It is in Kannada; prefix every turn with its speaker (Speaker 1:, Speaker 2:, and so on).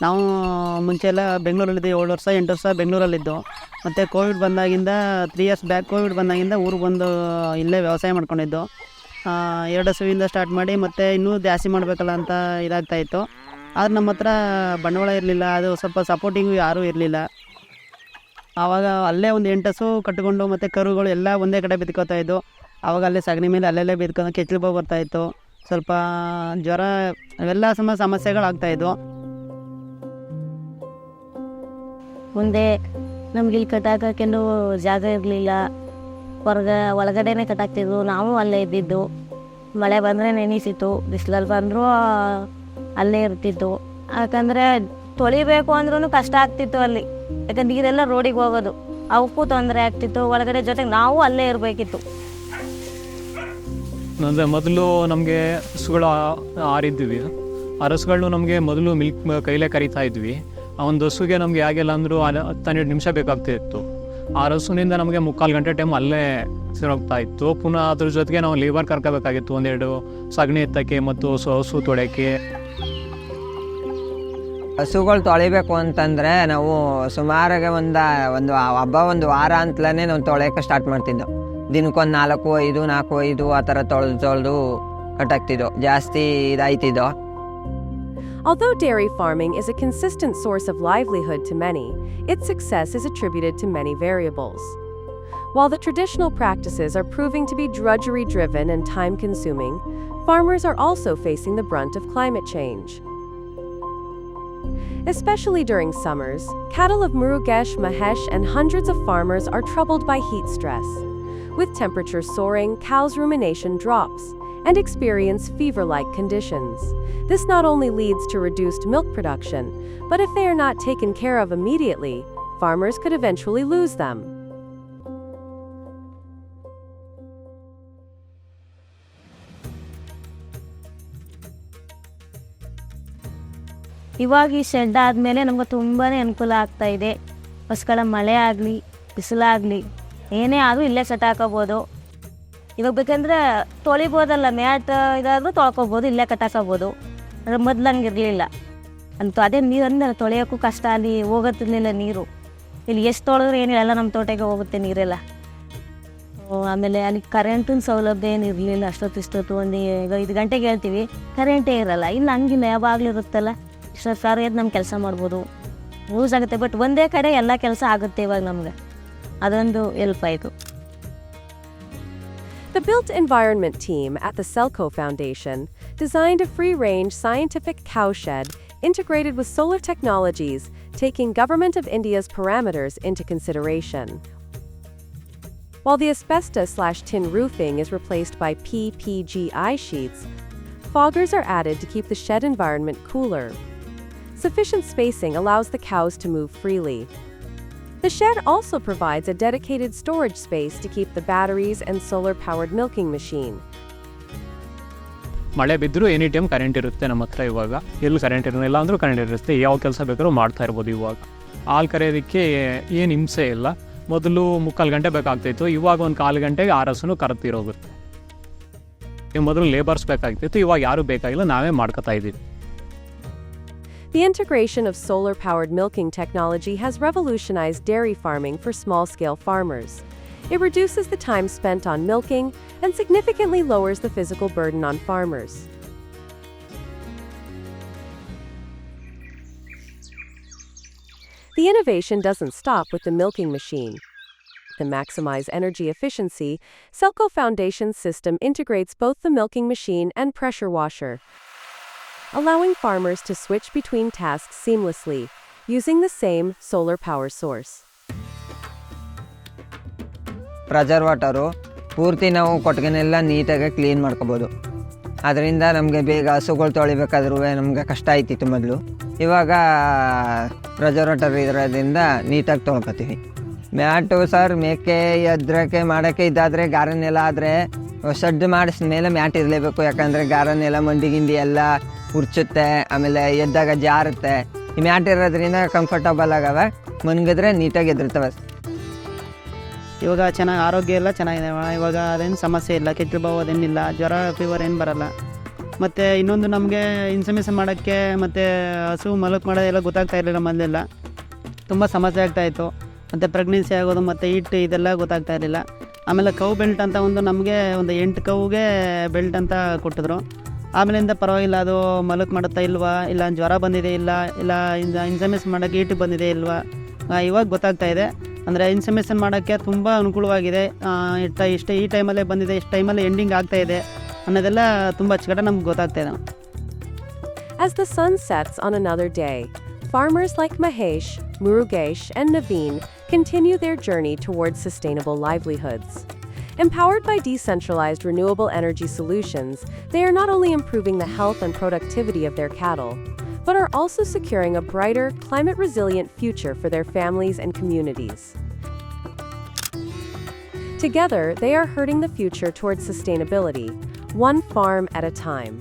Speaker 1: ನಾವು ಮುಂಚೆ ಎಲ್ಲ ಬೆಂಗಳೂರಲ್ಲಿದ್ದು 7 ವರ್ಷ 8 ವರ್ಷ ಬೆಂಗಳೂರಲ್ಲಿದ್ದು. ಮತ್ತು ಕೋವಿಡ್ ಬಂದಾಗಿಂದ 3 ಇಯರ್ಸ್ ಬ್ಯಾಕ್ ಕೋವಿಡ್ ಬಂದಾಗಿಂದ ಊರಿಗೆ ಬಂದು ಇಲ್ಲೇ ವ್ಯವಸಾಯ ಮಾಡ್ಕೊಂಡಿದ್ದು. 2 ಹಸುವಿಂದ ಸ್ಟಾರ್ಟ್ ಮಾಡಿ ಮತ್ತು ಇನ್ನೂ ಜಾಸ್ತಿ ಮಾಡಬೇಕಲ್ಲ ಅಂತ ಇದಾಗ್ತಾಯಿತ್ತು. ಆದರೆ ನಮ್ಮ ಹತ್ರ ಬಂಡವಾಳ ಇರಲಿಲ್ಲ, ಅದು ಸ್ವಲ್ಪ ಸಪೋರ್ಟಿಂಗು ಯಾರೂ ಇರಲಿಲ್ಲ. ಆವಾಗ ಅಲ್ಲೇ ಒಂದು 8 ಹಸು ಕಟ್ಟಿಕೊಂಡು ಮತ್ತು ಕರುಗಳು ಎಲ್ಲ ಒಂದೇ ಕಡೆ ಬಿದ್ಕೋತಾಯಿದ್ದು. ಆವಾಗ ಅಲ್ಲೇ ಸಗಣಿ ಮೇಲೆ ಅಲ್ಲೆಲ್ಲೇ ಬಿದ್ಕೊಂಡು ಕೆಚ್ಚಲು ಬಾವು ಬರ್ತಾಯಿತ್ತು, ಸ್ವಲ್ಪ ಜ್ವರ, ಅವೆಲ್ಲ ಸಮಸ್ಯೆಗಳಾಗ್ತಾಯಿದ್ವು.
Speaker 2: ಮುಂದೆ ನಮ್ಗೆ ಇಲ್ಲಿ ಕಟ್ಟಾಕೇನು ಜಾಗ ಇರಲಿಲ್ಲ, ಒಳಗಡೆನೇ ಕಟ್ಟಾಕ್ತಿದ್ರು. ನಾವು ಅಲ್ಲೇ ಇದ್ದಿದ್ದು. ಮಳೆ ಬಂದರೆ ನೆನೀತಿತ್ತು, ಬಿಸಿಲಲ್ಲಿ ಬಂದರೂ ಅಲ್ಲೇ ಇರ್ತಿತ್ತು. ಯಾಕಂದರೆ ತೊಳಿಬೇಕು ಅಂದ್ರೂ ಕಷ್ಟ ಆಗ್ತಿತ್ತು ಅಲ್ಲಿ, ಯಾಕಂದ್ರೆ ನೀರೆಲ್ಲ ರೋಡಿಗೆ ಹೋಗೋದು, ಅವಕ್ಕೂ ತೊಂದರೆ ಆಗ್ತಿತ್ತು. ಒಳಗಡೆ ಜೊತೆಗೆ ನಾವು ಅಲ್ಲೇ ಇರಬೇಕಿತ್ತು.
Speaker 3: ಅಂದರೆ ಮೊದಲು ನಮಗೆ ಹಸುಗಳು ಆರಿದ್ವಿ. ಆ ಹಸುಗಳು ನಮಗೆ ಮೊದಲು ಮಿಲ್ಕ್ ಕೈಲೇ ಕರಿತಾ ಇದ್ವಿ. ಆ ಒಂದು ಹಸುಗೆ ನಮಗೆ ಆಗಿಲ್ಲ ಅಂದರೂ 10-12 ನಿಮಿಷ ಬೇಕಾಗ್ತಿತ್ತು. ಆ ಹಸುವಿನಿಂದ ನಮಗೆ 3/4 ಗಂಟೆ ಟೈಮ್ ಅಲ್ಲೇ ಹೋಗ್ತಾ ಇತ್ತು. ಪುನಃ ಅದ್ರ ಜೊತೆಗೆ ನಾವು ಲೇಬರ್ ಕರ್ಕೋಬೇಕಾಗಿತ್ತು, 1-2 ಸಗಣಿ ಎತ್ತಕ್ಕೆ ಮತ್ತು ಹಸು ತೊಳೆಯೋಕ್ಕೆ.
Speaker 4: ಹಸುಗಳು ತೊಳಿಬೇಕು ಅಂತಂದರೆ ನಾವು ಸುಮಾರಾಗಿ ಒಂದು ಹಬ್ಬ 1 ವಾರ ಅಂತಲೇ ನಾವು ತೊಳೆಯೋಕ್ಕೆ ಸ್ಟಾರ್ಟ್ ಮಾಡ್ತಿದ್ದೋ. ದಿನಕ್ಕೊಂದು 4-5 ಆ ಥರ ತೊಳೆದು ಕಟ್ಟಾಗ್ತಿದ್ದೋ, ಜಾಸ್ತಿ ಇದಾಯ್ತಿದ್ದೋ.
Speaker 5: Although dairy farming is a consistent source of livelihood to many, its success is attributed to many variables. While the traditional practices are proving to be drudgery-driven and time-consuming, farmers are also facing the brunt of climate change. Especially during summers, cattle of Murugesh, Mahesh, and hundreds of farmers are troubled by heat stress. With temperatures soaring, cows' rumination drops and experience fever-like conditions. This not only leads to reduced milk production, but if they are not taken care of immediately, farmers could eventually lose them.
Speaker 2: ಇವಾಗ ಈ ಶೆಡ್ ಆದಮೇಲೆ ನಮ್ಗೆ ತುಂಬಾ ಅನುಕೂಲ ಆಗ್ತಾಯಿದೆ. ಹಸುಗಳ ಮಳೆ ಆಗಲಿ ಬಿಸಿಲಾಗಲಿ ಏನೇ ಆದರೂ ಇಲ್ಲೇ ಸೆಟ್ ಹಾಕೋಬೋದು. ಇವಾಗ ಬೇಕಂದರೆ ತೊಳಿಬೋದಲ್ಲ, ಮ್ಯಾಟ್ ಇದಾದರೂ ತೊಳ್ಕೊಬೋದು, ಇಲ್ಲೇ ಕಟ್ಟಾಕೋಬೋದು. ಅಂದರೆ ಮೊದ್ಲು ಹಂಗೆ ಇರಲಿಲ್ಲ ಅಂತ. ಅದೇ ನೀರನ್ನು ತೊಳೆಯೋಕ್ಕೂ ಕಷ್ಟ, ಅಲ್ಲಿ ಹೋಗುತ್ತಿರಲಿಲ್ಲ ನೀರು. ಇಲ್ಲಿ ಎಷ್ಟು ತೊಳೆದ್ರೆ ಏನಿಲ್ಲ, ಎಲ್ಲ ನಮ್ಮ ತೋಟಕ್ಕೆ ಹೋಗುತ್ತೆ ನೀರೆಲ್ಲ. ಆಮೇಲೆ ಅಲ್ಲಿ ಕರೆಂಟಿನ ಸೌಲಭ್ಯ ಏನು ಇರಲಿಲ್ಲ. ಇಷ್ಟೊತ್ತು ಈಗ 5 ಗಂಟೆಗೆ ಹೇಳ್ತೀವಿ, ಕರೆಂಟೇ ಇರೋಲ್ಲ. ಇಲ್ಲಿ ಹಂಗಿಲ್ಲ, ಯಾವಾಗಲೂ ಇರುತ್ತಲ್ಲ. ಇಷ್ಟೊತ್ತು ಎದ್ದು ನಮ್ಮ ಕೆಲಸ ಮಾಡ್ಬೋದು, ಯೂಸ್ ಆಗುತ್ತೆ. ಬಟ್ ಒಂದೇ ಕಡೆ ಎಲ್ಲ ಕೆಲಸ ಆಗುತ್ತೆ ಇವಾಗ ನಮ್ಗೆ, ಅದೊಂದು ಹೆಲ್ಪ್ ಆಯಿತು.
Speaker 5: The Built Environment team at the Selco Foundation designed a free-range scientific cowshed integrated with solar technologies, taking Government of India's parameters into consideration. While the asbestos/tin roofing is replaced by PPGI sheets, foggers are added to keep the shed environment cooler. Sufficient spacing allows the cows to move freely. The shed also provides a dedicated storage space to keep the batteries and solar-powered milking machine.
Speaker 3: ಮಳೆ ಬಿದ್ದರೂ ಎನಿ ಟೈಮ್ ಕರೆಂಟ್ ಇರುತ್ತೆ ನಮ್ಮ ಹತ್ರ. ಇವಾಗ ಎಲ್ಲಿ ಕರೆಂಟ್ ಇರೋಲ್ಲ ಅಂದರೂ ಕರೆಂಟ್ ಇರುತ್ತೆ, ಯಾವ ಕೆಲಸ ಬೇಕಾದ್ರೂ ಮಾಡ್ತಾ ಇರ್ಬೋದು. ಇವಾಗ ಹಾಲು ಕರೆಯೋದಕ್ಕೆ ಏನು ಹಿಂಸೆ ಇಲ್ಲ. ಮೊದಲು 3/4 ಗಂಟೆ ಬೇಕಾಗ್ತಾಯಿತ್ತು, ಇವಾಗ 1/4 ಗಂಟೆಗೆ 6 ಹಸುನು ಕರೆತಿರೋಗುತ್ತೆ. ಮೊದಲು ಲೇಬರ್ಸ್ ಬೇಕಾಗ್ತಿತ್ತು, ಇವಾಗ ಯಾರೂ ಬೇಕಾಗಿಲ್ಲ, ನಾವೇ ಮಾಡ್ಕೊತಾ ಇದ್ದೀವಿ.
Speaker 5: The integration of solar-powered milking technology has revolutionized dairy farming for small-scale farmers. It reduces the time spent on milking and significantly lowers the physical burden on farmers. The innovation doesn't stop with the milking machine. To maximize energy efficiency, Selco Foundation's system integrates both the milking machine and pressure washer, allowing farmers to switch between tasks seamlessly, using the same solar power source.
Speaker 4: Pressure water ಪೂರ್ತಿ ನಾವು ಕೊಟ್ಟಿಗೆನೆಲ್ಲ ನೀಟಾಗಿ ಕ್ಲೀನ್ ಮಾಡ್ಕೋಬೋದು. ಅದರಿಂದ ನಮಗೆ ಬೇಗ ಹಸುಗಳು ತೊಳಿಬೇಕಾದ್ರೂ ನಮಗೆ ಕಷ್ಟ ಆಯ್ತಿತ್ತು ಮೊದಲು. ಇವಾಗ ಪ್ರೆಷರ್ ವಾಟರ್ ಇರೋದ್ರಿಂದ ನೀಟಾಗಿ ತೊಳ್ಕೊತೀವಿ. ಮ್ಯಾಟು ಸರ್ ಮೇಕೆ ಎದ್ರಕ್ಕೆ ಮಾಡೋಕ್ಕೆ ಇದಾದರೆ ಗಾರನೆಲ್ಲ ಆದರೆ ಶೆಡ್ ಮಾಡಿಸಿದ ಮೇಲೆ ಮ್ಯಾಟ್ ಇರಲೇಬೇಕು. ಯಾಕಂದರೆ ಗಾರನೆಲ್ಲ ಮಂಡಿ ಎಲ್ಲ ಉರ್ಚುತ್ತೆ, ಆಮೇಲೆ ಎದ್ದಾಗ ಜಾರುತ್ತೆ. ಈ ಮ್ಯಾಟ್ ಇರೋದ್ರಿಂದ ಕಂಫರ್ಟಬಲ್ ಆಗವೆ, ಮನ್ಗಿದ್ರೆ ನೀಟಾಗಿ ಎದುರ್ತವೆ.
Speaker 1: ಇವಾಗ ಚೆನ್ನಾಗಿ ಆರೋಗ್ಯ ಎಲ್ಲ ಚೆನ್ನಾಗಿದೆ. ಇವಾಗ ಅದೇನು ಸಮಸ್ಯೆ ಇಲ್ಲ, ಕೆಚ್ಚಲು ಬಾವು ಅದೇನಿಲ್ಲ, ಜ್ವರ ಫೀವರ್ ಏನು ಬರಲ್ಲ. ಮತ್ತು ಇನ್ನೊಂದು ನಮಗೆ ಇನ್ಸಮಿಷನ್ ಮಾಡೋಕ್ಕೆ ಮತ್ತು ಹಸು ಮಲಕ್ ಮಾಡೋದೆಲ್ಲ ಗೊತ್ತಾಗ್ತಾ ಇರಲಿಲ್ಲ ಮೊದಲೆಲ್ಲ. ತುಂಬ ಸಮಸ್ಯೆ ಆಗ್ತಾಯಿತ್ತು. ಮತ್ತು ಪ್ರೆಗ್ನೆನ್ಸಿ ಆಗೋದು ಮತ್ತು ಹಿಟ್ ಇದೆಲ್ಲ ಗೊತ್ತಾಗ್ತಾ ಇರಲಿಲ್ಲ. ಆಮೇಲೆ ಕವು ಬೆಲ್ಟ್ ಅಂತ ನಮಗೆ ಒಂದು 8 ಕವುಗೆ ಬೆಲ್ಟ್ ಅಂತ ಕೊಟ್ಟಿದ್ರು. ಆಮೇಲಿಂದ ಪರವಾಗಿಲ್ಲ, ಅದು ಮಲಕ್ ಮಾಡುತ್ತಾ ಇಲ್ವಾ, ಇಲ್ಲ ಜ್ವರ ಬಂದಿದೆ ಇಲ್ಲ ಇನ್ಸಮಿಷನ್ ಮಾಡೋಕ್ಕೆ ಹೀಟ್ ಬಂದಿದೆ ಇಲ್ವಾ, ಇವಾಗ ಗೊತ್ತಾಗ್ತಾ ಇದೆ. ಅಂದರೆ ಇನ್ಸಮಿಷನ್ ಮಾಡೋಕ್ಕೆ ತುಂಬ ಅನುಕೂಲವಾಗಿದೆ. ಈ ಟೈಮಲ್ಲೇ ಬಂದಿದೆ, ಇಷ್ಟು ಟೈಮಲ್ಲಿ ಎಂಡಿಂಗ್ ಆಗ್ತಾಯಿದೆ ಅನ್ನೋದೆಲ್ಲ ತುಂಬ ಅಚ್ಚುಕಟ್ಟಾಗಿ ನಮ್ಗೆ ಗೊತ್ತಾಗ್ತಾ ಇದೆ.
Speaker 5: As the sun sets on another day, farmers like Mahesh, Murugesh, and Naveen continue their journey towards sustainable livelihoods. Empowered by decentralized renewable energy solutions, they are not only improving the health and productivity of their cattle, but are also securing a brighter, climate-resilient future for their families and communities. Together, they are herding the future towards sustainability, one farm at a time.